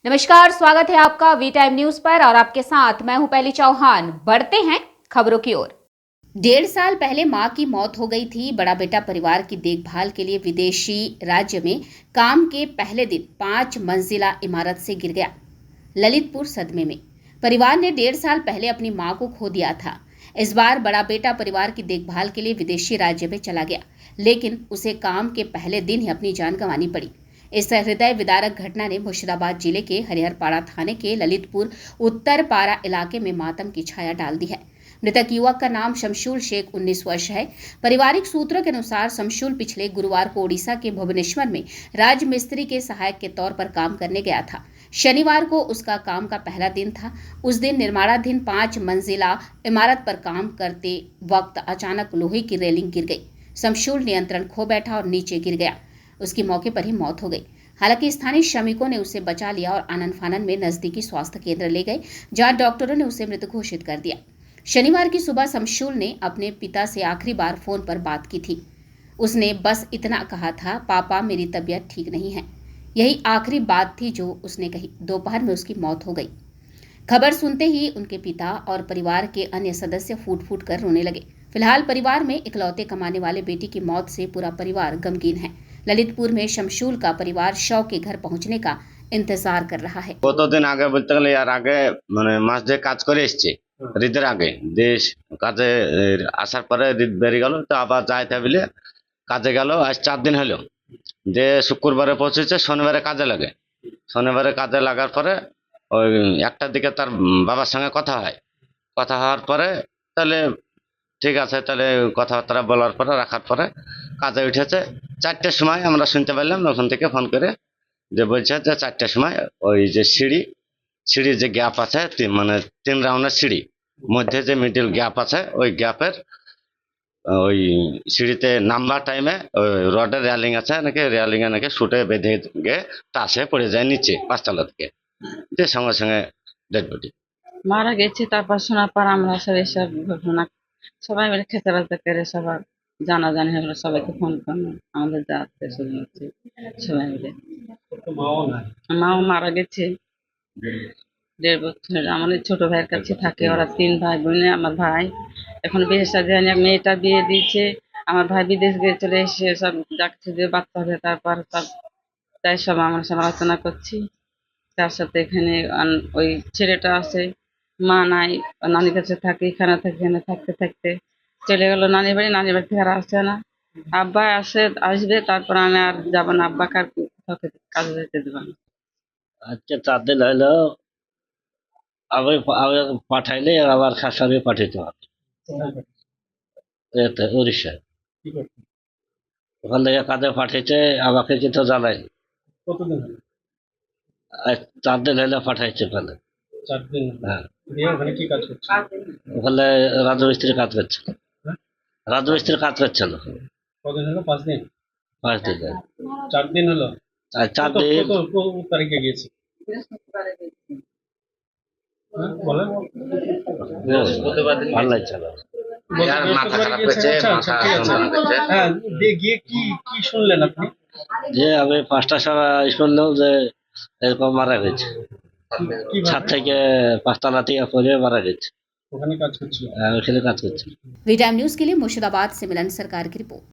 नमस्कार, स्वागत है आपका वी टाइम न्यूज पर और आपके साथ मैं हूं पहली चौहान। बढ़ते हैं खबरों की ओर। 1.5 साल पहले मां की मौत हो गई थी। बड़ा बेटा परिवार की देखभाल के लिए विदेशी राज्य में काम के पहले दिन 5 मंजिला इमारत से गिर गया। ललितपुर सदमे में परिवार ने 1.5 साल पहले अपनी मां को खो दिया था। इस बार बड़ा बेटा परिवार की देखभाल के लिए विदेशी राज्य में चला गया, लेकिन उसे काम के पहले दिन ही अपनी जान गंवानी पड़ी। इस हृदय विदारक घटना ने मुर्शिदाबाद जिले के हरिहरपाड़ा थाने के ललितपुर उत्तर पारा इलाके में मातम की छाया डाल दी है। मृतक युवक का नाम शमशूल शेख 19 वर्ष है। पारिवारिक सूत्रों के अनुसार शमशूल पिछले गुरुवार को ओडिशा के भुवनेश्वर में राजमिस्त्री के सहायक के तौर पर काम करने गया था। शनिवार को उसका काम का पहला दिन था। उस दिन निर्माणाधीन 5 मंजिला इमारत पर काम करते वक्त अचानक लोहे की रेलिंग गिर गई। शमशूल नियंत्रण खो बैठा और नीचे गिर गया। उसकी मौके पर ही मौत हो गई। हालांकि स्थानीय श्रमिकों ने उसे बचा लिया और आनन फानन में नजदीकी स्वास्थ्य केंद्र ले गए, जहां डॉक्टरों ने उसे मृत घोषित कर दिया। शनिवार की सुबह शमशूल ने अपने पिता से आखिरी बार फोन पर बात की थी। उसने बस इतना कहा था, पापा मेरी तबीयत ठीक नहीं है। यही आखिरी बात थी जो उसने कही। दोपहर में उसकी मौत हो गई। खबर सुनते ही उनके पिता और परिवार के अन्य सदस्य फूट फूट कर रोने लगे। फिलहाल परिवार में इकलौते कमाने वाले बेटी की मौत से पूरा परिवार गमगीन है। ललितपुर में शमशूल का परिवार शव के घर पहुंचने का इंतजार कर रहा है। কতদিন আগে বলতে গেলে আর আগে মানে মাস যে কাজ করে এসছে ঈদের আগে দেশ কাজে আসার পরে ঈদ বেরিয়ে গেল, তো আবার যাইতে বলে কাজে গেল। আজ 4 দিন হলো যে শুক্রবারে পৌঁছেছে, শনিবারে কাজে লাগে। শনিবারে কাজে লাগার পরে ওই একটার দিকে তার বাবার সঙ্গে কথা হয়। কথা হওয়ার পরে তাহলে ঠিক আছে, তাহলে কথাবার্তা বলার পরে রাখার পরে কাজে উঠেছে। 4টের সময় আমরা শুনতে পারলাম ওখান থেকে ফোন করে যে বলছে যে 4টের সময় ওই যে সিঁড়ির যে গ্যাপ আছে মানে 3 রাউন্ডের সিঁড়ি মধ্যে যে মিডল গ্যাপ আছে ওই গ্যাপের ওই সিঁড়িতে নাম্বার টাইমে ওই রডের রেলিং আছে নাকি রেলিং এ নাকি শুটে বেঁধে গিয়ে টাসে পড়ে যায় নিচে 5 তলা থেকে, যে সঙ্গে সঙ্গে ডেড বডি মারা গেছে। তারপর শোনার পর আমরা সব এসব ঘটনা সবাই মিলে খেতে বাজতে করে সবার জানাজানি হলো, সবাইকে ফোন করলাম, আমাদের যা আত্মীয় স্বজন আছে সবাই মিলে। মাও মারা গেছে 1.5 বছর। আমাদের ছোট ভাইয়ের কাছে থাকে, ওরা 3 ভাই বোনে। আমার ভাই এখন বিয়ে শাদী হয়নি, মেয়েটা বিয়ে দিয়েছে। আমার ভাই বিদেশ গিয়ে চলে এসে সব ডাকছে যে বাচ্চা হবে, তারপর সব তাই সব আমরা সব আলোচনা করছি। তার সাথে এখানে ওই ছেলেটা আছে, মা নাই, নানির কাছে থাকে, এখানে থাকে। এখানে থাকতে থাকতে চলে গেল নানির বাড়ি। নানির বাড়ি থেকে আর আসে না। আব্বা আসবে, তারপর আমি আর যাবো না। আব্বাকে আর কোথাও কাজে যেতে দেবো না। আজকে 4 দিন হইলো। আমি আমি পাঠাইলে আবার খাসাবে পাঠাইতে হবে এতে উড়িষ্যা। ওখান থেকে কাজে পাঠাইছে, আমাকে কিন্তু জানাই। কতদিন হলো? 4 দিন হইলে পাঠাইছে ওখানে। 4 দিন। হ্যাঁ, দিয়ে ওখানে কি কাজ করছে? ওখানে রাজমিস্ত্রির কাজ করছে। হ্যাঁ? রাজমিস্ত্রির কাজ করছে না। কতদিন হলো? 5 দিন। 5 দিন। 4 দিন হলো। আর 4 দিন কত তারিখে গিয়েছে? হ্যাঁ, বলেন। ভালো লাগছে না। মাথা খারাপ হয়েছে, মাথা যন্ত্রণা করছে। হ্যাঁ, দিয়ে গিয়ে কি কি শুনলেন আপনি? যে আমি 5টার সময় শুনলাম যে এরকম মারা গেছে। কি ছাদ থেকে 5 তলা থেকে পড়ে মারা গেছে। ওখানে কাজ করছিল? ওখানে কাজ করছে। वी टाइम न्यूज के लिए मुर्शिदाबाद से मिलन सरकार की रिपोर्ट।